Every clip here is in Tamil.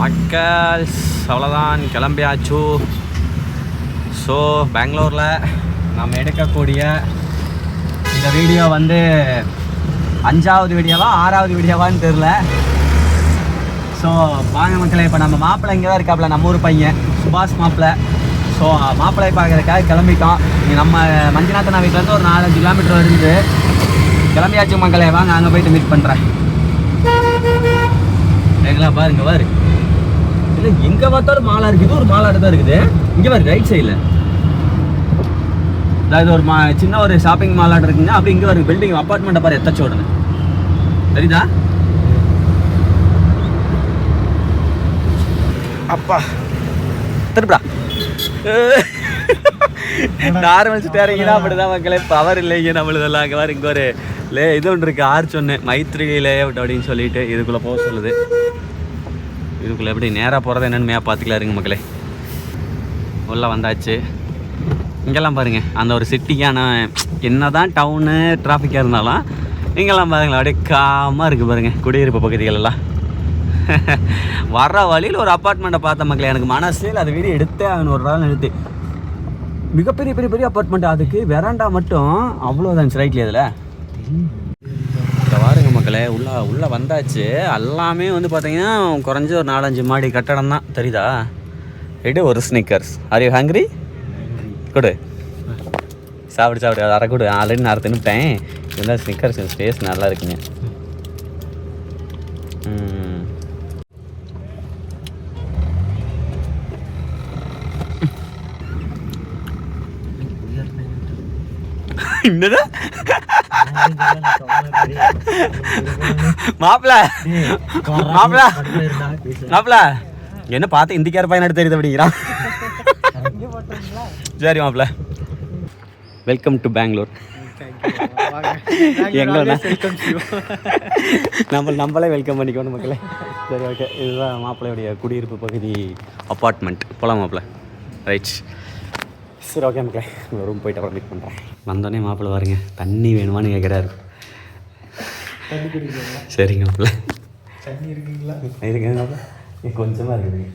மக்கள் அவ்வளோதான் கிளம்பியாச்சு. ஸோ பெங்களூரில் நம்ம எடுக்கக்கூடிய இந்த வீடியோ வந்து 5வது வீடியோவா 6வது வீடியோவான்னு தெரில. ஸோ வாங்க மக்களே, இப்போ நம்ம மாப்பிள்ளை இங்கே தான் இருக்காப்புல, நம்ம ஊர் பையன் சுபாஷ் மாப்பிள்ளை. ஸோ மாப்பிள்ளை பார்க்குறதுக்காக கிளம்பிட்டோம். இங்கே நம்ம மஞ்சுநாத்தனா வீட்டிலேருந்து ஒரு 4-5 கிலோமீட்டர் வருது. கிளம்பியாச்சு மக்களே, வாங்க அங்கே போயிட்டு மீட் பண்ணுறேன். எங்களா பாருங்க பாரு, இல்லை எங்கே பார்த்தாலும் மாலா இருக்குது, ஒரு மாலாடு தான் இருக்குது. இங்கே பாரு ரைட் சைடில் அதாவது ஒரு சின்ன ஒரு ஷாப்பிங் மாலாடு இருக்குங்க. அப்படி இங்கே ஒரு பில்டிங் அப்பார்ட்மெண்ட்டை பாரு எத்தச்சோடுன்னு சரிதா. அப்பா திருப்பா நார்மல் ஸ்டேரிங்னா அப்படிதான் மக்களே, பவர் இல்லைங்க நம்மளுதெல்லாம். அங்கே பாரு இங்கே ஒரு இது ஒன்று இருக்குது, ஆர்ச் ஒன்று, மைத்ரி லேஅவுட் அப்படின்னு சொல்லிட்டு இதுக்குள்ளே போக சொல்லுது. இதுக்குள்ளே எப்படி நேராக போகிறது என்னென்னு பார்த்துக்கலாம் இருங்க மக்களே. உள்ளே வந்தாச்சு. இங்கெல்லாம் பாருங்கள், அந்த ஒரு சிட்டிக்கான என்ன தான் டவுனு டிராஃபிக்காக இருந்தாலும் இங்கெல்லாம் பாருங்களேன் அப்படியே காமாக இருக்குது பாருங்கள் குடியிருப்பு பகுதிகளெல்லாம். வர்ற வழியில் ஒரு அப்பார்ட்மெண்ட்டை பார்த்த மக்களே, எனக்கு மனசில் அது வீடியோ எடுத்தே ஆகணும். ஒரு நாள் எடுத்து மிகப்பெரிய பெரிய பெரிய அப்பார்ட்மெண்ட், அதுக்கு வெராண்டா மட்டும் அவ்வளோதான் ரைட்லி. அதில் இப்போ பாருங்க மக்களே, உள்ளே வந்தாச்சு. எல்லாமே வந்து பார்த்தீங்கன்னா குறைஞ்ச ஒரு 4-5 மாடி கட்டடம் தான் தெரியுதா. எடு ஒரு ஸ்னிக்கர்ஸ். Are you hungry? கொடு சாப்பிடு அது அரை கொடு. ஆல்ரெடி நான் தின்னுட்டேன். இருந்தால் ஸ்னிக்கர்ஸ் டேஸ்ட் நல்லா இருக்குங்க. என்னது மாப்பிள்ள என்ன பார்த்து இந்திக்கார பையன் தெரியுது அப்படிங்கிறான். சரி மாப்பிள்ள, வெல்கம் டு பெங்களூர். எங்கள நம்மளே வெல்கம் பண்ணிக்கணும் மக்களே. சரி ஓகே, இதுதான் மாப்பிள்ளையுடைய குடியிருப்பு பகுதி அப்பார்ட்மெண்ட். போகலாம் மாப்பிள்ள. ரைட் சரி ஓகே மக்களே, ரூம் போயிட்டு அப்புறம் மீட் பண்ணுறேன். வந்தோடனே மாப்பிள்ளை பாருங்க, தண்ணி வேணுமான்னு கேட்குறாரு. சரிங்க மாப்பிள்ள. தண்ணி இருக்குங்களா? இருக்குங்க மாப்பிள்ள, கொஞ்சமாக இருக்குது.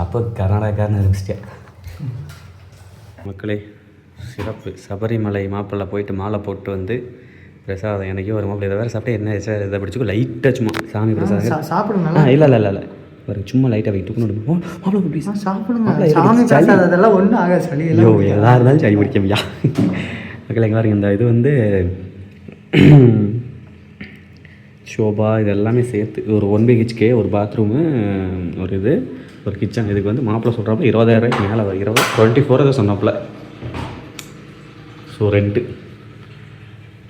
அப்போ கர்நாடகான்னு இருந்துச்சிட்டேன் மக்களே. சிறப்பு சபரிமலை மாப்பிள்ளை போயிட்டு மாலை போட்டு வந்து பிரசாதம் எனக்கே ஒரு மாப்பிள்ளை. இதை வேறு சாப்பிட்டு என்ன இதை பிடிச்சிக்கோ லைட்டாக சும்மா சாமி பிரசாதம் சாப்பிடுங்க. இல்லை ஒரு சும்மா லைட்டாக வைத்து தூக்கணும். மாப்பிள்ளை ப்ளீஸ் சாப்பிடுங்க. அதெல்லாம் ஒன்றும் ஆகாது, சளி ஐயோ எதாக இருந்தாலும் சளி பிடிக்கமையா மக்கள். எங்கே பாருங்க, இந்த இது வந்து ஷோபா இது எல்லாமே சேர்த்து ஒரு 1 BHK, ஒரு பாத்ரூமு, ஒரு இது, ஒரு கிச்சன். இதுக்கு வந்து மாப்பிள்ளை சொல்கிறப்ப 20,000 மேலே 24 அதை சொன்னாப்புல. ஸோ ரெண்ட்டு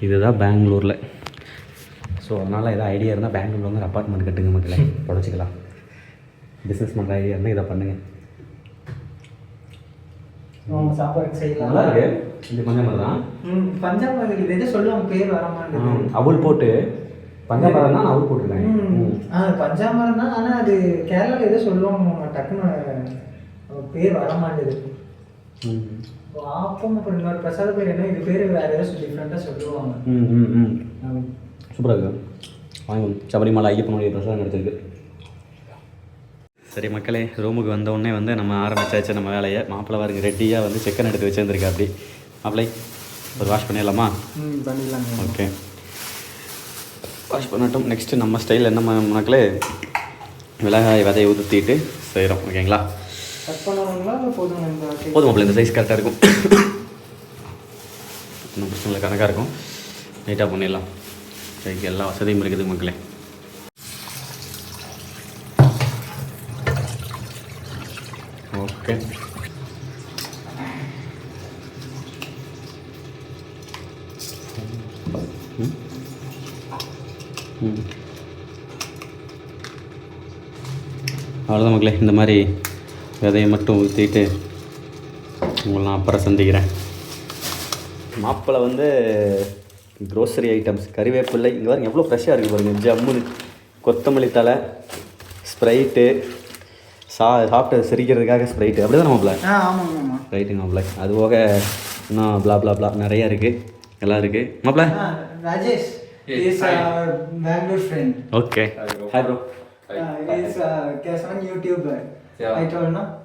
இதுதான் பெங்களூரில். ஸோ அதனால் எதாவது ஐடியா இருந்தால் பெங்களூரில் வந்து அப்பார்ட்மெண்ட் கட்டுங்க மக்களே, தொடச்சிக்கலாம். பிஸ்னஸ் பண்ணுற ஐடியா இருந்தால் இதை பண்ணுங்கள். சாப்பாடு செய்யலாம். நல்லா இருக்கு. இது பஞ்சாமரம் தான். பஞ்சாமரம் இது எது சொல்லுவாங்க, பேர் வர மாட்டேங்குது. அவள் போட்டு பஞ்சாமரம் தான் அவள் போட்டுருக்காங்க. பஞ்சாமரம் தான், ஆனால் அது கேரளாவில் எதோ சொல்லுவாங்க, டக்குன்னு பேர் வர மாட்டேங்குது. ஆப்பம் அப்புறம் இன்னொரு பிரசாத பேர் என்ன, இது பேர் வேறு ஏதாவது டிஃப்ரெண்ட்டாக சொல்லுவாங்க. சூப்பராக இருக்குது. வாங்க, சபரிமலை ஐயப்பனுடைய பிரசாதம் கிடச்சிருக்கு. சரி மக்களே, ரூமுக்கு வந்தோடனே வந்து நம்ம ஆரம்பிச்சாச்சு நம்ம வேலையை. மாப்பிள்ளை வாருங்க ரெடியாக வந்து சிக்கன் எடுத்து வச்சுருந்துருக்கா. அப்படி மாப்பிள்ளை ஒரு வாஷ் பண்ணிடலாமா? பண்ணிடலாம். ஓகே வாஷ் பண்ணட்டும். நெக்ஸ்ட்டு நம்ம ஸ்டைல் என்ன மக்களே, மிளகாய் விதையை ஊற்றிட்டு செய்கிறோம். ஓகேங்களா? போதும் மாப்பிள்ளை, இந்த சைஸ் கரெக்டாக இருக்கும். இன்னும் பிரச்சனை இல்லை, கணக்காக இருக்கும். நீட்டாக பண்ணிடலாம். சரிக்கு எல்லா வசதியும் இருக்குது மக்களே. ஓகே அவ்வளோதான் மக்களே. இந்த மாதிரி விதையை மட்டும் ஊற்றிட்டு உங்களை நான் அப்புறம் சந்திக்கிறேன். மாப்பிள்ளை வந்து க்ரோசரி ஐட்டம்ஸ், கறிவேப்பிள்ளை இங்கே பாருங்க எவ்வளோ ஃப்ரெஷ்ஷாக இருக்குது பாருங்கள். ஜம்முன்னு கொத்தமல்லி தலை, ஸ்ப்ரைட்டு, சாப்பிட்டு சிரிக்கிறதுக்காக ஸ்ப்ரைட்டு, அப்படி தான் மாப்பிள்ள? ஆமாம் ரைட்டுங்க மாப்பிள்ள. அது போக இன்னும் ப்ளா ப்ளா ப்ளா நிறையா இருக்குது, எல்லாம் இருக்குது மாப்பிள்ள. Rajesh He's a Bangalore friend. Okay. Hi bro. He's an YouTuber. Yeah. I told no,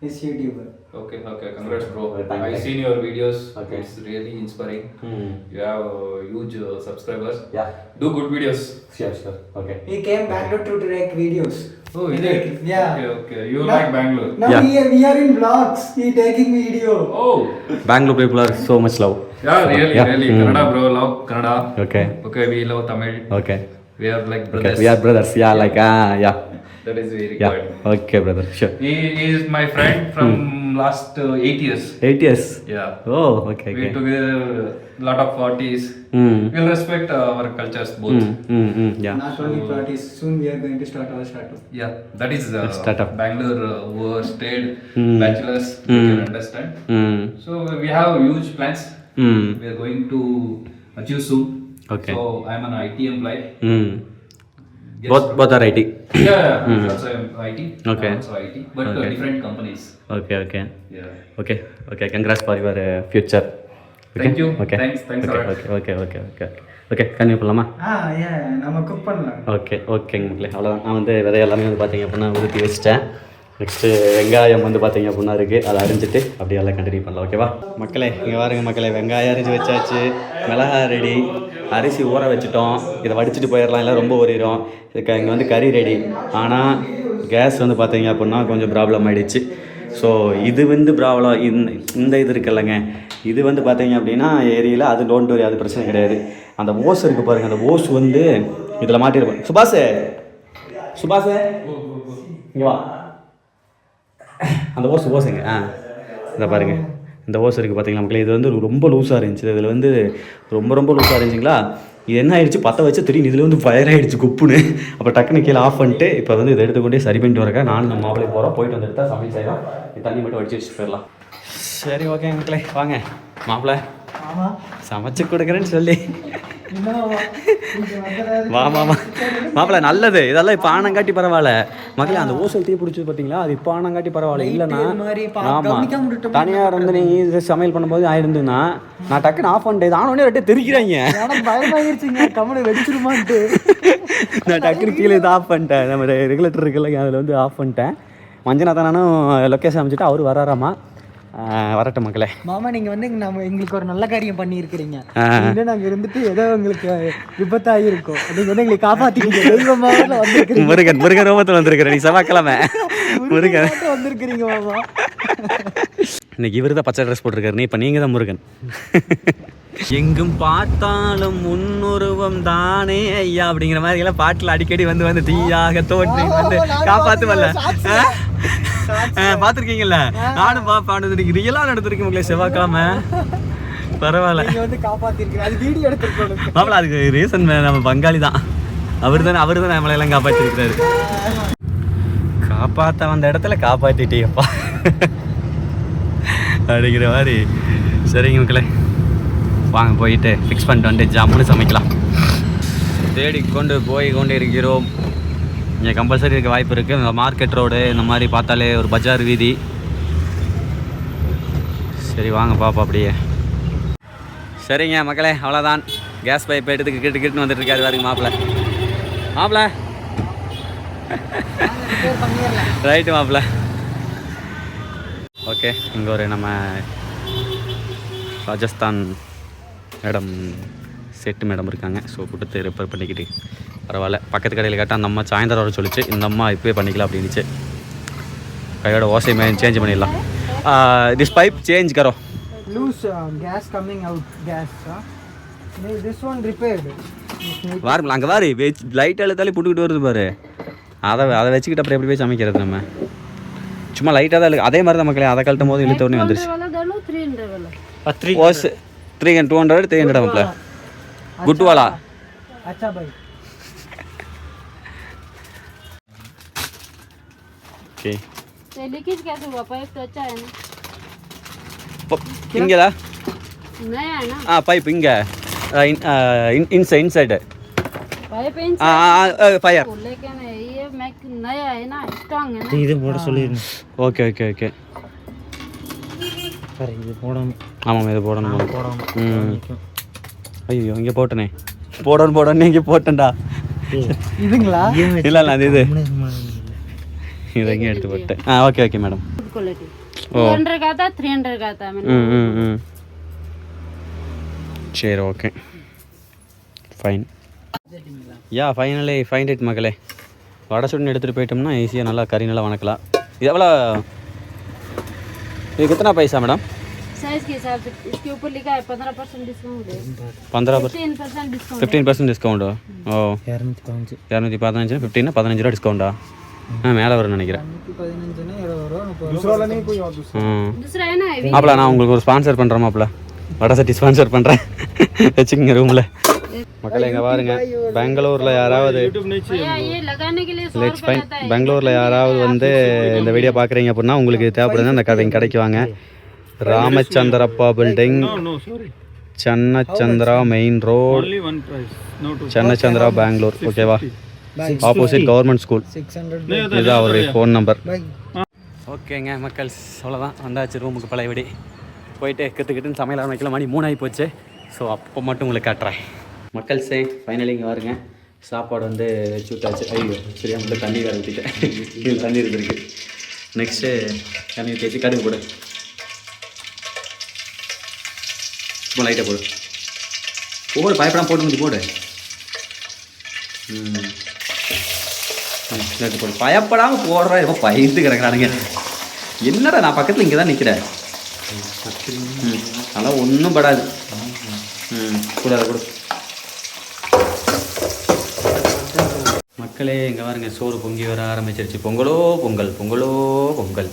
he's YouTuber. Okay, congrats bro. Thank you. I've seen your videos. Okay. It's really inspiring. Hmm. You have huge subscribers. Yeah. Do good videos. Sure. Okay. He came Bangalore to direct videos. Oh, is it? Yeah. Okay. You like Bangalore? Now Yeah. we are in vlogs. He taking video. Oh. Bangalore people are so much love. Yeah, really. Hmm. Kannada bro, love Kannada. Okay. Okay, we love Tamil. Okay. We are like Okay. brothers. We are brothers. Yeah, like yeah. That is very Yeah. good. Okay, brother. Sure. He is my friend from last 8 years. 8 years. Yeah. Oh, okay. We together lot of parties. Hmm. We'll respect our cultures both. Yeah. Not only parties. Soon we are going to start our startup. Yeah, that is startup. Bangalore who are stayed bachelors. Hmm. You can understand. So we have huge plans. We are going to achieve soon. Okay. So I'm an IT employee. Yes. Both are IT. Yeah. Also I'm IT. Okay. I'm also IT, but Okay. different companies. Okay. Yeah. Okay. Congrats for your future. Okay? Thank you. Okay. Thanks a lot. Okay. Continue பண்ணலாமா? நம்ம குக் பண்ணலாம். ஓகேங்க மக்களே, அவ்வளோதான். நான் வந்து விதை எல்லாமே வந்து பார்த்தீங்க அப்படின்னா ஊற்றி வச்சிட்டேன். நெக்ஸ்ட்டு வெங்காயம் வந்து பார்த்தீங்க அப்படின்னா இருக்குது, அதை அரிஞ்சிட்டு அப்படியே எல்லாம் கண்டினியூ பண்ணலாம். ஓகேவா மக்களே? இங்கே பாருங்க மக்களே, வெங்காயம் அரிஞ்சு வச்சாச்சு, மிளகாய் ரெடி, அரிசி ஊற வச்சுட்டோம். இதை வடிச்சிட்டு போயிடலாம், இல்லை ரொம்ப ஊறிடும். இதுக்கு இங்கே வந்து கறி ரெடி. ஆனால் கேஸ் வந்து பார்த்தீங்க அப்படின்னா கொஞ்சம் ப்ராப்ளம் ஆகிடுச்சு. ஸோ இது வந்து ப்ராப்ளம், இந்த இது இருக்குல்லங்க, இது வந்து பார்த்தீங்க அப்படின்னா ஏரியில் அது டோன்ட் வரி, அது பிரச்சனை கிடையாது. அந்த ஓஸ் இருக்குது பாருங்கள், அந்த ஓஸ் வந்து இதில் மாட்டிருப்பேன். சுபாஷே இங்கே வா. அந்த ஓஸுங்க இதை பாருங்கள், இந்த ஓஸ் இருக்குது பார்த்தீங்களா மக்களே? இது வந்து ரொம்ப லூஸாக இருந்துச்சு. இதில் வந்து ரொம்ப லூஸாக இருந்துச்சுங்களா. இது என்ன ஆயிடுச்சு, பற்ற வச்சு திடீர்னு இதில் வந்து ஃபயர் ஆகிடுச்சு குப்புன்னு. அப்போ டக்குனு கீழே ஆஃப் பண்ணிட்டு இப்போ வந்து இதை எடுத்துக்கொண்டே சரி பண்ணிட்டு வரேன். நானும் நம்ம மாப்பிள்ளை போகிறோம், போயிட்டு வந்து எடுத்தால் சமையல் செய்யலாம். தண்ணி மட்டும் வடிச்சு வச்சுட்டு போயிடலாம். சரி ஓகே மக்களே, வாங்க மாப்பிள்ளை சமைச்சு கொடுக்குறேன்னு சொல்லி வா மாப்பிள்ள. நல்லது இதெல்லாம். இப்போ ஆனங்காட்டி பரவாயில்ல மக்களே. அந்த ஓசல் தீ பிடிச்சது பார்த்தீங்களா, அது இப்போ ஆனங்காட்டி பரவாயில்ல. இல்லைன்னா ஆமாம், தனியாக இருந்து நீ சமையல் பண்ணும்போது ஆயிருந்துன்னா நான் டக்குன்னு ஆஃப் பண்ணிட்டேன். ஆனோடனே ரெட்டே தெரிக்கிறாங்க, கம்மனு வெடிச்சிருமான்ட்டு நான் டக்குன்னு கீழே இதை ஆஃப் பண்ணிட்டேன். நம்ம ரெகுலேட்டர் இருக்குல்ல, அதில் வந்து ஆஃப் பண்ணிட்டேன். மஞ்சநாத்தான் நானும் லொக்கேஷன் அமைச்சிட்டு அவர் வராராமா. வரட்டும் மக்களே. மாமா நீங்க வந்து நம்ம எங்களுக்கு ஒரு நல்ல காரியம் பண்ணியிருக்கிறீங்க. நாங்க இருந்துட்டு ஏதோ உங்களுக்கு விபத்தாகி இருக்கும், நீங்க வந்து எங்களை காப்பாத்திக்கிறீங்க. முருகன் ரோமத்தில் வந்திருக்கிறேன். நீ செவ்வாய்க்கிழமை முருகன் வந்திருக்கிறீங்க மாமா. இன்னைக்கு இவர் தான் பச்சை ட்ரெஸ் போட்டிருக்காரு, நீ இப்போ நீங்கள் தான் முருகன். எங்கும் பார்த்தாலும் முன்னுருவம் தானே ஐயா அப்படிங்கிற மாதிரி எல்லாம் பாட்டில் அடிக்கடி வந்து தீயாக தோன்றி வந்து காப்பாற்றுவல்ல. பார்த்துருக்கீங்கல்ல, நானும் பாப்பாடு ரியலாக நடந்திருக்கேன் உங்களை செவ்வாய்க்கிழமை. பரவாயில்ல, மாப்பிள்ள அதுக்கு ரீசன் நம்ம பங்காளி தான். அவர் தானே நம்மளையெல்லாம் காப்பாற்றிருக்கிறாரு. காப்பாற்ற வந்த இடத்துல காப்பாற்றிட்டேப்பா அப்படிங்கிற மாதிரி. சரிங்க மக்களே, வாங்க போயிட்டு ஃபிக்ஸ் பண்ணிட்டு வந்து ஜாமுன்னு சமைக்கலாம். தேடிக்கொண்டு கொண்டு இருக்கிறோம். இங்கே கம்பல்சரி இருக்க வாய்ப்பு இருக்குது. இந்த மார்க்கெட் ரோடு இந்த மாதிரி பார்த்தாலே ஒரு பஜார் வீதி. சரி வாங்க பாப்பா அப்படியே. சரிங்க மக்களே, அவ்வளோதான். கேஸ் பைப் எடுத்து கிட்டுன்னு வந்துட்டு இருக்காரு பாருங்க மாப்பிள்ள. ரைட்டு மாப்பிள்ள. ஓகே, இங்கே ஒரு நம்ம ராஜஸ்தான் மேடம் செட்டு மேடம் இருக்காங்க. ஸோ கொடுத்து ரிப்பேர் பண்ணிக்கிட்டு பரவாயில்ல. பக்கத்து கடையில் கேட்டால் அந்த அம்மா சாயந்தரம் வர சொல்லிச்சு. இந்த அம்மா இப்போயே பண்ணிக்கலாம் அப்படின்னுச்சு. கையோட ஓசை சேஞ்ச் பண்ணிடலாம். திஸ் பைப் சேஞ்ச் கரோ. Loose gas coming out gas. This one repaired. வாருங்களா, அங்கே வாரு லைட் அழுத்தாலே புட்டுக்கிட்டு வருது பாரு. அதை வச்சுக்கிட்டு அப்புறம் எப்படி போய் சமைக்கிறது? நம்ம சும்மா லைட்டாக தான் இருக்குது. அதே மாதிரி தான் மக்களே, அதை கழட்டும் போது இழுத்த உடனே வந்துருச்சு. ஓஸ் 300 200 300 मामला गुड्डू वाला. अच्छा भाई ओके. तो लीकेज कैसे हुआ? पाइप तो अच्छा है ना? इंगेला नया है ना? हाँ पाइप इंगे इनसाइड पाइप इनसाइड फायर लेकिन ये मैक नया है ना, स्ट्रांग है ना. இது போட சொல்லிருங்க. ஓகே ஓகே ஓகே சரி இது போடணும். ஆமாம் இது போடணும். ஐயோ இங்கே போட்டனே. போடணும் இங்கே போட்டேன்டா. இதுங்களா? இல்லை அது இது இதை எங்கே எடுத்து போட்டேன். Okay madam. क्वालिटी 200 का था 300 का था मैंने. சரி okay fine. Finally find it மகளே. வடை சுடுன்னு எடுத்துகிட்டு போயிட்டோம்னா ஈஸியாக நல்லா கறி நல்லா வணக்கலாம். இது எவ்வளோ? இது कितना पैसा मैडम? साइज के हिसाब से इसके ऊपर लिखा है 15% डिस्काउंट है. 15% डिस्काउंट. 15% डिस्काउंट. ஓ 215 15 15 ரூபா டிஸ்கவுண்டா? மேலே வரும்னு நினைக்கிறேன். दूसरा है ना மாப்பிள நான் உங்களுக்கு ஒரு ஸ்பான்சர் பண்ணுறேன் மாப்பிள. வடை சட்டி ஸ்பான்சர் பண்ணுறேன் வச்சுக்கோங்க ரூமில். மக்கள் எங்கே பாருங்க, பெங்களூரில் யாராவது भैया ये लगाने के लिए 100 லெட்ஸ் रुपए ஃபைன். आता है. பெங்களூரில் யாராவது வந்து இந்த வீடியோ பார்க்குறீங்க அப்படின்னா உங்களுக்கு தேவைப்படுதுன்னா இந்த கடைக்கு கடைக்கு வாங்க. ராமச்சந்திரப்பா பில்டிங், சன்னச்சந்திரா மெயின் ரோட், சன்னச்சந்திரா பெங்களூர். ஓகேவா? Opposite government school. இதுதான் அவருடைய ஃபோன் நம்பர். ஓகேங்க மக்கள், அவ்வளோதான் வந்தாச்சு ரூமுக்கு பழையபடி. போயிட்டு கற்றுக்கிட்டுன்னு சமையல் ஆரம்பிக்கலாம். மணி 3 ஆகி போச்சு. ஸோ அப்போ மட்டும் உங்களுக்கு காட்டுறேன் மக்கள். ஃபைனலி இங்கே பாருங்க, சாப்பாடு வந்து வச்சு விட்டாச்சு. ஐயோ சரியா மட்டும் தண்ணி வேறு ஊற்றிட்டேன். இது தண்ணி இருந்துருக்கு. நெக்ஸ்ட்டு தண்ணி ஊற்றி வச்சு கடுகு போடு. சும்மா லைட்டாக போடு. போடு, பயப்படாமல் போட்டு முடிச்சு போடு. போடு, பயப்படாமல் போடுறா. இப்போ பயந்து கிடக்குறானுங்க. என்னடா நான் பக்கத்தில் இங்கே தான் நிற்கிறேன். அதெல்லாம் ஒன்றும் படாது. கூடாது கொடு. மக்களே இங்கே பாருங்க, சோறு பொங்கி வர ஆரம்பிச்சிருச்சு. பொங்கலோ பொங்கல், பொங்கலோ பொங்கல்.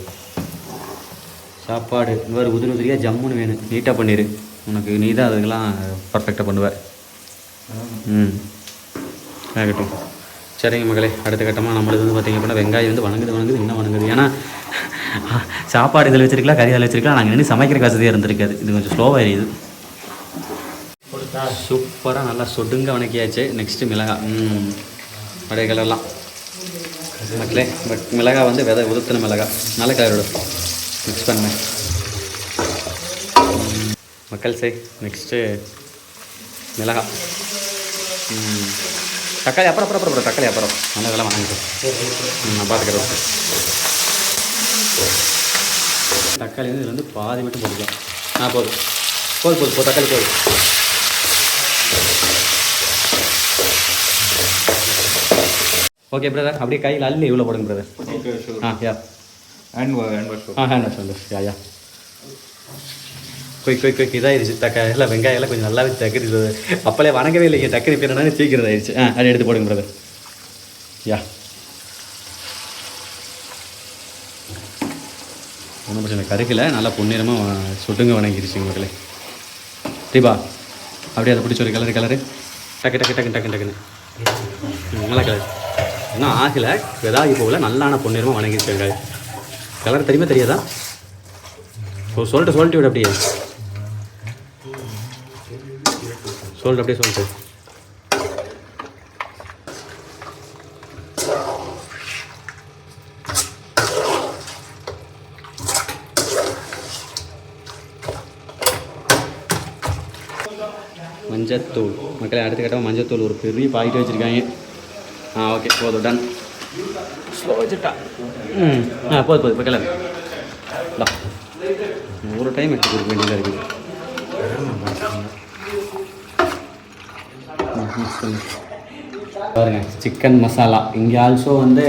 சாப்பாடு இன்னொரு உதிரி உதிரியாக ஜம்முன்னு வேணும். நீட்டாக பண்ணிடு. உனக்கு நீ தான் அதுக்கெல்லாம் பர்ஃபெக்டாக பண்ணுவேன். ஆகட்டும். சரிங்க மகளே, அடுத்த கட்டமாக நம்மளுக்கு வந்து பார்த்திங்க அப்படின்னா வெங்காயம் வந்து வணங்குது இன்னும் வணங்குது. ஏன்னா சாப்பாடு இதில் வச்சிருக்கலாம், கறி அதில் வச்சிருக்கலாம். நாங்கள் நின்று சமைக்கிற வசதியாக இருந்திருக்காது. இது கொஞ்சம் ஸ்லோவாக எரியுது. சூப்பராக நல்லா சொடுங்க வணக்கியாச்சு. நெக்ஸ்ட்டு மிளகாய் வடை கலர்லாம் மக்களே. பட் மிளகாய் வந்து விதை உதுத்தின மிளகாய் நல்ல கலரோட மிக்ஸ் பண்ணேன் மக்கள். நெக்ஸ்ட்டு மிளகாய், தக்காளி அப்புறம் தக்காளி அப்புறம் நல்லா இதெல்லாம் வாங்கிட்டு நான் பார்த்துக்கிறேன். தக்காளி வந்து இதில் வந்து பாதி மட்டும் போட்டுக்கலாம். போதும் தக்காளி போதும். ஓகே பிரதர், அப்படியே கையில் அள்ளி இவ்வளோ போடுங்க brother. Okay, sure. Yeah And wash. Hand wash வந்து யா குயிக் இதாகிடுச்சு. எல்லாம் வெங்காயம் எல்லாம் கொஞ்சம் நல்லாவே தக்குது. அப்பளே வணங்கவே இல்லைங்க. டக்குனு இப்போ என்னன்னா சீக்கிரம் ஆயிடுச்சு. அதை எடுத்து போடுங்க பிரதர். யா ஒன்றும் பிரச்சனை கருகில் நல்லா பொன்னிறமாக சுட்டுங்க வணங்கிடுச்சு மக்களே. தீபா அப்படியே அதை பிடிச்ச ஒரு கலரு டக்குன்னு நல்லா கலர் இன்னும் ஆகலை. வெதாகி போகல, நல்லான பொன்னிறமாக வணங்கிடுச்சு வெங்காயம். கலர் தெரியாதா? சொல்லிட்டு விட அப்படியே சொல்லிட்டு. மஞ்சத்தூள் மக்களே, அடுத்த கட்டமாக மஞ்சத்தூள் ஒரு பெரிய பாக்கெட் வச்சுருக்காங்க. ஓகே போதும், டன். ஸ்லோ வச்சுட்டா. போதும் இப்போ கிளம்பு. ஒரு டைம் எடுத்து கொடுக்க வேண்டியதாக இருக்குது. பாருங்க, சிக்கன் மசாலா. இங்கே ஆல்சோ வந்து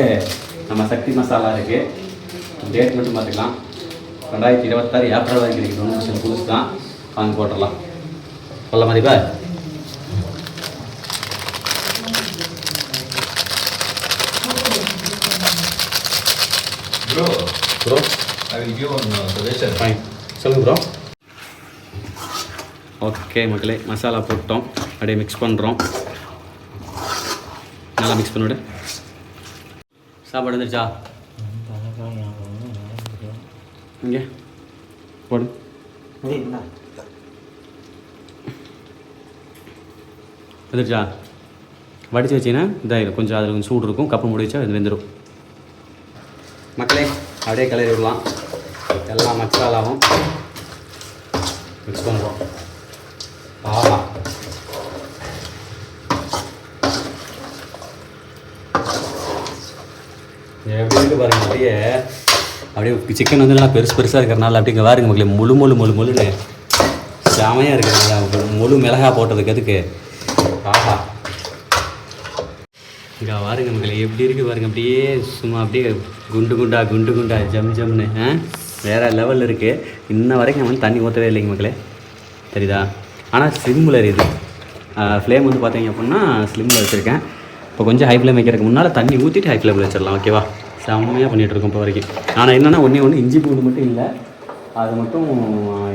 நம்ம சக்தி மசாலா இருக்குது. டேட் மட்டும் பார்த்துக்கலாம். 2026 ஏப்ரல் வரைக்கும் இருக்குது. ஒன்றும் பிரச்சனை, புதுசு தான். வாங்கி போட்டுடலாம். சொல்ல மாதிரிப்பா bro I will give one suggestion. Fine சொல்லுங்கள் ப்ரோ. ஓகே மக்களே, மசாலா போட்டோம். அப்படியே மிக்ஸ் பண்ணுறோம். நல்லா மிக்ஸ் பண்ணிவிடு. சாப்பாடு வந்துருச்சா? இங்கே போடு. வந்துருச்சா? வடித்து வச்சிங்கன்னா இதாகிடும். கொஞ்சம் அதில் கொஞ்சம் சூடு இருக்கும். கப்பு மூடி வச்சா இது வெந்துடும். மக்களே அப்படியே கிளறி விடலாம். எல்லா மசாலாவும் மிக்ஸ் பண்ணுறோம். எப்படி இருக்கு பாருங்க, அப்படியே சிக்கன் வந்து நல்லா பெருசாக இருக்கிறனால அப்படிங்க பாருங்க மக்களே, முழுன்னு செமையாக இருக்கிறதுனால முழு மிளகா போட்டதுக்கு எதுக்கு ஆஹா. இங்கே பாருங்க மக்களே எப்படி இருக்குது பாருங்க, அப்படியே சும்மா அப்படியே குண்டு குண்டா ஜம்னு வேறு லெவலில் இருக்குது. இன்ன வரைக்கும் நம்ம வந்து தண்ணி ஊற்றவே இல்லைங்க மக்களே, சரிதா? ஆனால் ஸ்லிம்மில் இருக்குது. ஃப்ளேம் வந்து பார்த்தீங்க அப்படின்னா ஸ்லிம்மில் வச்சுருக்கேன். இப்போ கொஞ்சம் ஹை ஃப்ளேம் வைக்கிறதுக்கு முன்னால் தண்ணி ஊற்றிட்டு ஹை ஃப்ளேமில் வச்சிடலாம். ஓகேவா? செம்மையாக பண்ணிகிட்ருக்கோம் இப்போ வரைக்கும். ஆனால் என்னென்னா ஒன்று இஞ்சி பூண்டு மட்டும் இல்லை, அது மட்டும்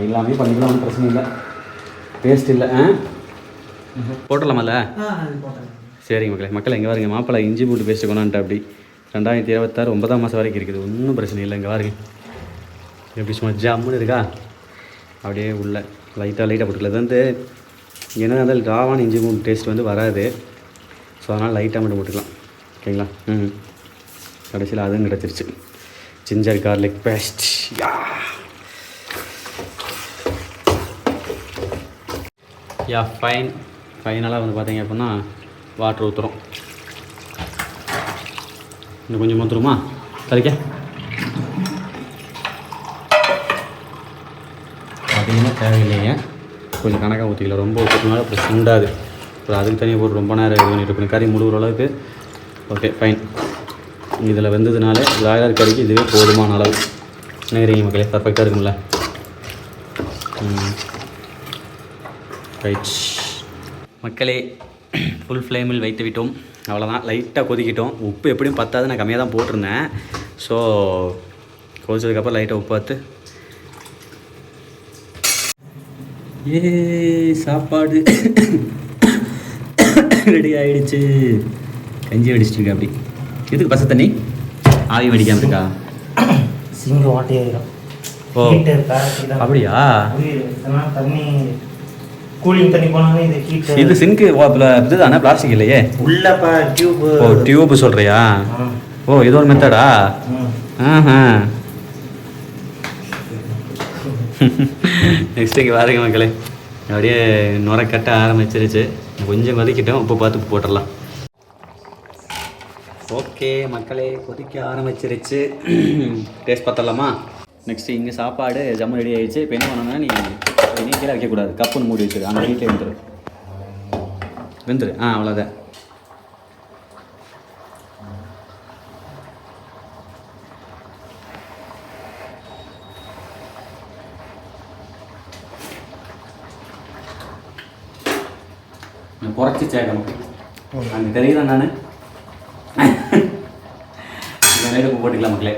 எல்லாமே பண்ணிக்கலாம், ஒன்றும் பிரச்சனை இல்லை, டேஸ்ட் இல்லை. போட்டலாமல்ல? சரிங்க மக்களே இங்கே பாருங்க, மாப்பிள்ளை இஞ்சி பூண்டு பேஸ்ட்டு கொண்டான்ட்டு அப்படி 2026 9ஆம் மாதம் வரைக்கும் இருக்குது, ஒன்றும் பிரச்சனை இல்லை. இங்கே பாருங்க எப்படி சும்மா ஜம்முன்னு இருக்கா, அப்படியே உள்ள லைட்டாக போட்டுக்கல. அது வந்து என்ன இருந்தாலும் ராவான இஞ்சி பூண்டு டேஸ்ட் வந்து வராது, ஸோ அதனால் லைட்டாக மட்டும் போட்டுக்கலாம். ஓகேங்களா? கடைசியில் அதுவும் கிடச்சிருச்சு, ஜிஞ்சர் கார்லிக் பேஸ்ட். ஃபைனலாக வந்து பார்த்தீங்க அப்படின்னா வாட்டர் ஊற்றுறோம். இன்னும் கொஞ்சம் ஊற்றுருமா கறிக்க? அதிகமாக தேவையில்லைங்க, கொஞ்சம் கணக்காக ஊற்றிக்கலாம். ரொம்ப ஊற்றுறதுனால அப்புறம் சுண்டாது, அப்புறம் அதுக்கு தனியாக போட்டு ரொம்ப நேரம் இது பண்ணிட்டு இருக்கணும். கறி முழுகிற அளவுக்கு ஓகே ஃபைன். இதில் வெந்ததுனால லாயர் கறிக்கு இதுவே போதுமான அளவு. நினைக்கிறீங்க மக்களே? பர்ஃபெக்டாக இருக்கும்ல? ரைட் மக்களே, ஃபுல் ஃப்ளேமில் வைத்து விட்டோம். அவ்வளோதான், லைட்டாக கொதிக்கிட்டோம். உப்பு எப்படியும் பத்தாது, நான் கம்மியாக தான் போட்டிருந்தேன். ஸோ கொதிச்சதுக்கப்புறம் லைட்டாக உப்பு பார்த்து சாப்பாடு ரெடி ஆகிடுச்சு. கஞ்சி வடிச்சிட்ருக்கா அப்படி. எதுக்கு பச தண்ணி ஆவி வடிக்காமல் இருக்கா? சிங்கு ஓட்டையாயிரும். ஓ அப்படியா? தண்ணி கூலிங் தண்ணி போனாலே இது ஹீட். இது சிங்க்கு இதுதானே, பிளாஸ்டிக் இல்லையே உள்ள டியூப். ஓ டியூப் சொல்கிறியா? ஓ இது ஒரு மெத்தடா? நெக்ஸ்ட் இங்கே பாருங்க மக்களே, அப்படியே நுரை கட்ட ஆரம்பிச்சிருச்சு. கொஞ்சம் கொதிக்கிட்டோம், உப்பு பார்த்து போட்டுடலாம். ஓகே மக்களே, கொதிக்க ஆரம்பிச்சிருச்சு. டேஸ்ட் பார்த்தலாமா? நெக்ஸ்ட்டு இங்கே சாப்பாடு ஜம்மு ரெடி ஆகிடுச்சு. இப்போ என்ன பண்ணணும்னா, நீ கீழே வைக்கக்கூடாது, கப்புன்னு மூடி வச்சுரு, அந்த வீட்டில் வெந்துரு. அவ்வளோதான். குறைச்சி சேர்க்கணும். அங்கே தெரியுதான் நான் இந்த உப்பு போட்டுக்கலாம் மக்களே.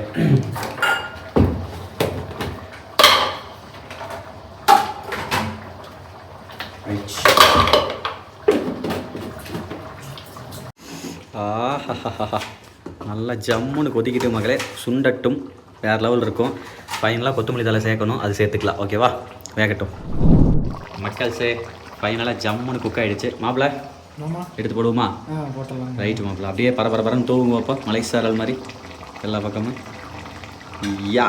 நல்லா ஜம்முன்னு கொதிக்கிட்டு மக்களே, சுண்டட்டும், வேறு லெவல் இருக்கும். ஃபைனலாக கொத்தமல்லி தலை சேர்க்கணும், அது சேர்த்துக்கலாம். ஓகேவா? வேகட்டும் மக்கள். ஃபைனலாக ஜம்முன்னு குக் ஆகிடுச்சு. மாப்பிள்ள எடுத்து போடுவோமா? ரைட்டு மாப்பிள்ள. அப்படியே பரபரன்னு தூவுங்க அப்போ, மலைசாரல் மாதிரி எல்லா பக்கமும். யா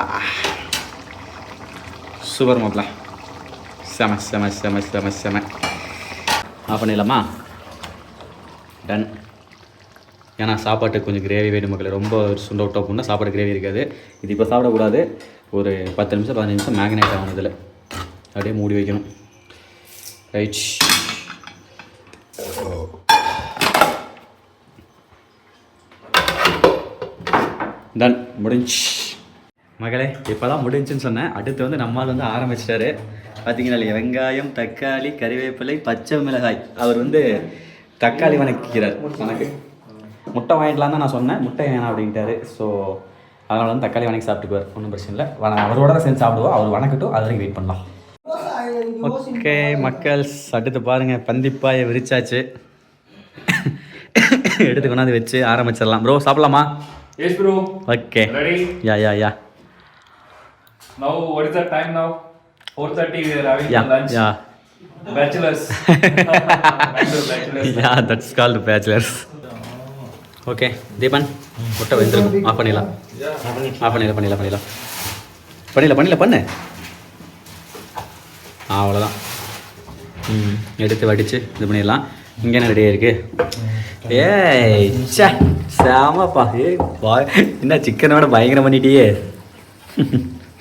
சூப்பர் மாப்பிள்ள, செம செம செம செம செம. ஆஃப் பண்ணிடலாமா? டன். ஏன்னா சாப்பாட்டுக்கு கொஞ்சம் கிரேவி வேணும் மக்களே. ரொம்ப சுண்ட விட்டோம் அப்படின்னா சாப்பாடு கிரேவி இருக்காது. இது இப்போ சாப்பிடக்கூடாது, ஒரு 10 நிமிஷம் 15 நிமிஷம் மேக்னேட் ஆகணும். இதில் அப்படியே மூடி வைக்கணும். ரைட். டன், முடிஞ்சு மகளே. இப்போ தான் முடிஞ்சுன்னு சொன்னேன். அடுத்து வந்து நம்மால் வந்து ஆரம்பிச்சிட்டாரு. பார்த்தீங்கன்னா இல்லையா, வெங்காயம், தக்காளி, கறிவேப்பிலை, பச்சை மிளகாய். அவர் வந்து தக்காளி வணக்கிறார். எனக்கு முட்டை வாங்கிடலாம் தான் நான் சொன்னேன், முட்டை வேணாம் அப்படின்ட்டாரு. ஸோ அதனால் வந்து தக்காளி வணக்கி சாப்பிட்டுக்குவார், ஒன்றும் பிரச்சனை இல்லை. அவரோட தான் சேர்ந்து சாப்பிடுவோம். அவர் வணக்கட்டும், அது வரைக்கும் வெயிட் பண்ணலாம். ஓகே மக்கள், அடுத்து பாருங்கள், பந்திப்பாயை விரிச்சாச்சு. எடுத்து கொண்டாந்து வச்சு ஆரம்பிச்சிடலாம். ப்ரோ சாப்பிடலாமா? Yes bro. Okay. Ready? Yeah. Now what is the time now? 4:30 we are having lunch. Yeah. Bachelors. Bachelors. Yeah, that's called bachelors. Okay, Deepan, முட்டை வெந்திருக்கும். ஆஃப் பண்ணிடலாம். பண்ணு. அவ்வளோதான். எடுத்து வடித்து இது பண்ணிடலாம். இங்கே என்ன ரெடியாக இருக்கு? ஏய் சே சாமப்பா. ஏய் என்ன சிக்கனோட பயங்கரம் பண்ணிட்டியே.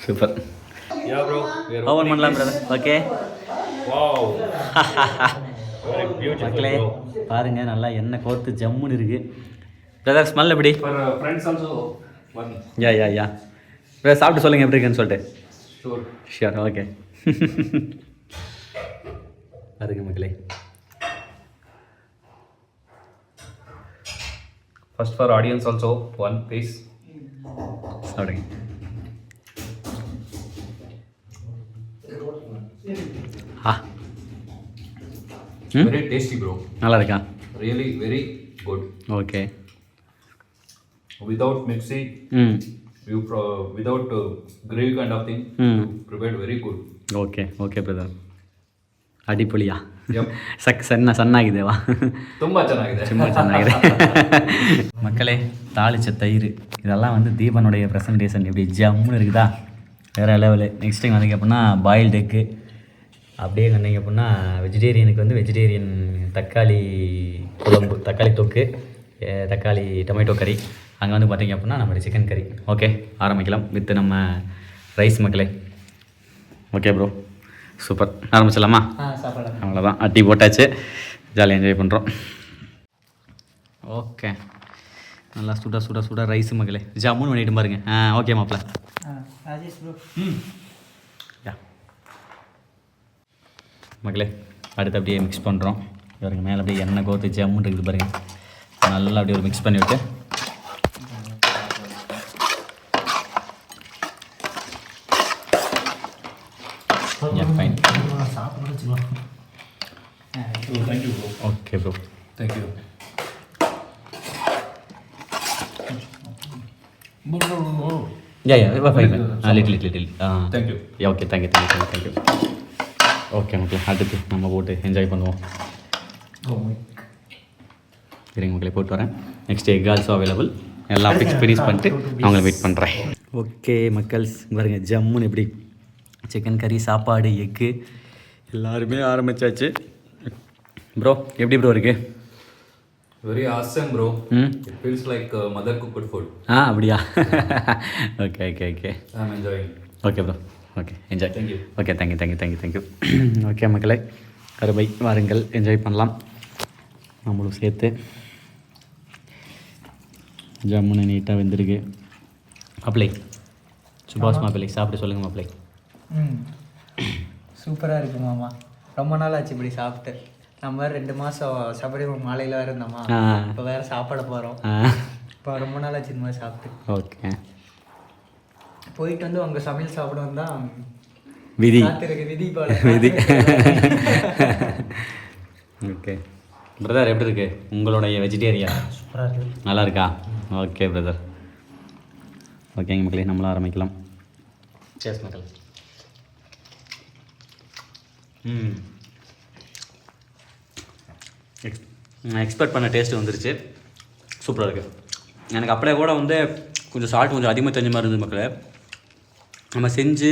சூப்பர். ஓவன் பண்ணலாம் பிரதர். ஓகே மக்களே பாருங்க, நல்லா எண்ணெய் கோர்த்து ஜம்முன்னு இருக்கு. பிரதர் ஸ்மெல் எப்படி? யா பிரதர் சாப்பிட்டு சொல்லுங்கள் எப்படி இருக்குன்னு சொல்லிட்டு. ஷியோர். ஓகே பாருங்க மக்களே. First for audience also, one piece. சாப்பிடுங்க. Very tasty bro. நல்லா இருக்கா? Really very good. Okay. Without mixing, without gravy kind of thing, you prepared very good. Okay okay brother. ಅಡಿಪೊಳಿಯಾ? Yep. ಸಣ್ಣಾಗಿದೆವಾ? ತುಂಬ ಚೆನ್ನಾಗಿದೆ. ತುಂಬ ಚೆನ್ನಾಗಿದೆ. மக்களே தாளிச்ச தயிர் இதெல்லாம் வந்து தீபனுடைய ப்ரெசன்டேஷன் இப்படி ஜம்முன்னு இருக்குதா, வேறு லெவலு. நெக்ஸ்ட் டைம் வந்தீங்க அப்படின்னா பாயில்டு எக்கு, அப்படியே வந்தீங்க அப்படின்னா வெஜிடேரியனுக்கு வந்து வெஜிடேரியன் தக்காளி குழம்பு, தக்காளி தொக்கு, தக்காளி டொமேட்டோ கறி. அங்கே வந்து பார்த்தீங்க அப்படின்னா நம்மளுடைய சிக்கன் கறி. ஓகே ஆரம்பிக்கலாம் வித் நம்ம ரைஸ் மக்களே. Okay bro super. ஆரம்பிச்சிடலாமா? சாப்பிடலாம். அவ்வளோதான், அட்டி போட்டாச்சு, ஜாலியாக என்ஜாய் பண்ணுறோம். ஓகே நல்லா சுட சுட சுட ரைஸ் மக்களே ஜம்முன்னு பண்ணிட்டு பாருங்க. ஓகே மாப்பிள்ள. ராஜேஷ் ப்ரோ. யா மக்களே அடுத்து அப்படியே மிக்ஸ் பண்ணுறோம் பாருங்க. மேலே அப்படியே எண்ணெய் கோத்து ஜம்முன்னு இருக்குது பாருங்க. நல்லா அப்படியே ஒரு மிக்ஸ் பண்ணி விட்டு fine. Okay bro Thank you. Yeah fine little Thank you. Okay thank you. Okay மக்களே அடுத்து நம்ம போட்டு என்ஜாய் பண்ணுவோம். சரிங்க மக்களே போட்டு வரேன். Next egg also available. எல்லாம் எக்ஸ்பீரியன்ஸ் பண்ணிட்டு அவங்கள வெயிட் பண்ணுறேன். ஓகே மக்கள்ஸ் பாருங்க ஜம்முன்னு எப்படி சிக்கன் கறி, சாப்பாடு, எக்கு எல்லாருமே ஆரம்பித்தாச்சு. ப்ரோ எப்படி ப்ரோ இருக்கு? Very awesome bro. It feels like mother cooked food. அப்படியா? Okay I'm enjoying. Okay bro okay enjoy. Thank you. Okay thank you. Okay மக்களே அருமை, வாருங்கள் என்ஜாய் பண்ணலாம். நம்மளும் சேர்த்து ஜம்முன்னு நீட்டாக வெந்திருக்கு. மாப்பிள்ளை சுபாஷ் மாப்பிள்ளை சாப்பிட்டு சொல்லுங்கள் மாப்பிள்ளை. சூப்பராக இருக்கு மாமா. ரொம்ப நாள் ஆச்சு இப்படி சாப்பிட்டு. நம்ம வேறு 2 மாதம் சபரிமலை மாலையில் வேறு இருந்தோமா, இப்போ வேறு சாப்பிட போகிறோம். இப்போ ரொம்ப நாள் ஆச்சு இந்த மாதிரி சாப்பிட்டு. ஓகே போயிட்டு வந்து உங்கள் சமையல் சாப்பிடுவோம் தான் விதி விதி போல விதி. ஓகே பிரதர் எப்படி இருக்கு உங்களுடைய வெஜிடேரியன்? சூப்பராக இருக்குது. நல்லா இருக்கா? Okay brother. ஓகேங்க மக்களே நம்மளும் ஆரம்பிக்கலாம். சேஸ் மக்கள். நான் எக்ஸ்பெக்ட் பண்ண டேஸ்ட்டு வந்துருச்சு. சூப்பராக இருக்குது. எனக்கு அப்படியே கூட வந்து கொஞ்சம் சால்ட் கொஞ்சம் அதிகமாக தெரிஞ்ச மாதிரி இருந்தது மக்களே. நம்ம செஞ்சு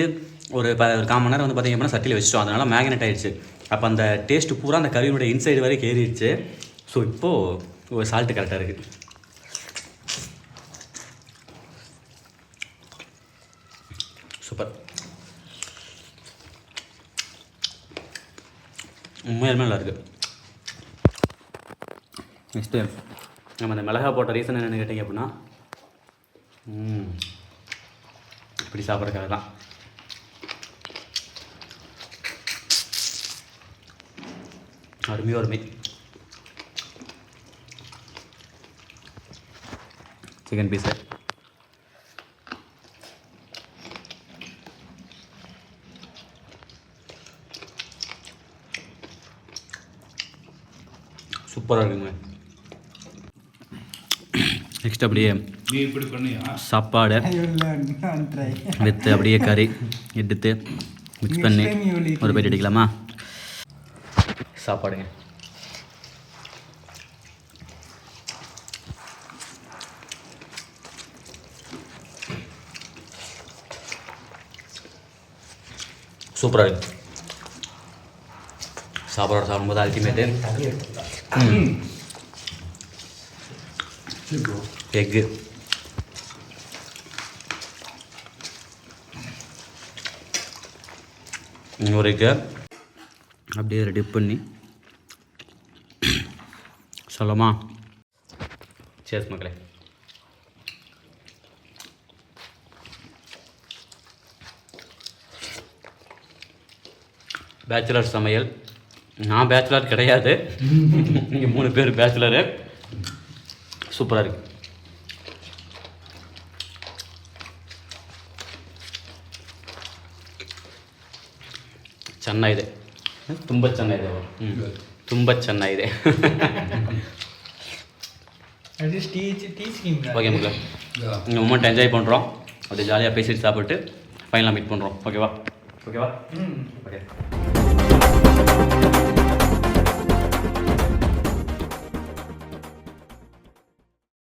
ஒரு 1/4 மணி நேரம் வந்து பார்த்திங்க அப்படின்னா சட்டியில் வச்சிட்டோம். அதனால் மேக்னெட் ஆகிடுச்சு. அப்போ அந்த டேஸ்ட்டு பூரா அந்த கறியினுடைய இன்சைடு வரைக்கும் ஏறிடுச்சு. ஸோ இப்போது ஒரு சால்ட்டு கரெக்டாக இருக்குது. சூப்பர். உண்மையாலுமே நல்லா இருக்குது. நெக்ஸ்ட்டு நம்ம அந்த மிளகா போட்ட ரீசன் என்னென்னு கேட்டிங்க அப்படின்னா இப்படி சாப்பிட்றதுக்காக தான். அருமை சிக்கன் பீஸு. சூப்பராக இருக்குங்க. நெக்ஸ்ட் அப்படியே நீ இப்படி பண்ணியா சாப்பாடு வித்து அப்படியே கறி எடுத்து மிக்ஸ் பண்ணி ஒரு பேர் அடிக்கலாமா? சாப்பாடுங்க. சூப்பராக இருக்கு. சாப்பிடும்போது அல்டிமேட்டு எக்கு ஒரு எக்கு அப்படியே டிப் பண்ணி சொல்லமா. சேஸ் மக்களே. பேச்சுலர் சமையல். நான் பேச்சுலர் கிடையாது, இங்கே 3 பேர் பேச்சுலரு. சூப்பராக இருக்கு. ಚೆನ್ನ ಇದೆ, ತುಂಬ ಚೆನ್ನಾಗಿದೆ. ತುಂಬ ಚೆನ್ನಾಗಿದೆ. ஓகே மக்களே, இந்த மூமெண்ட் என்ஜாய் பண்ணுறோம். அப்படியே ஜாலியாக பேசிட்டு சாப்பிட்டு ஃபைனலாக மீட் பண்ணுறோம். ஓகேவா? ஓகே.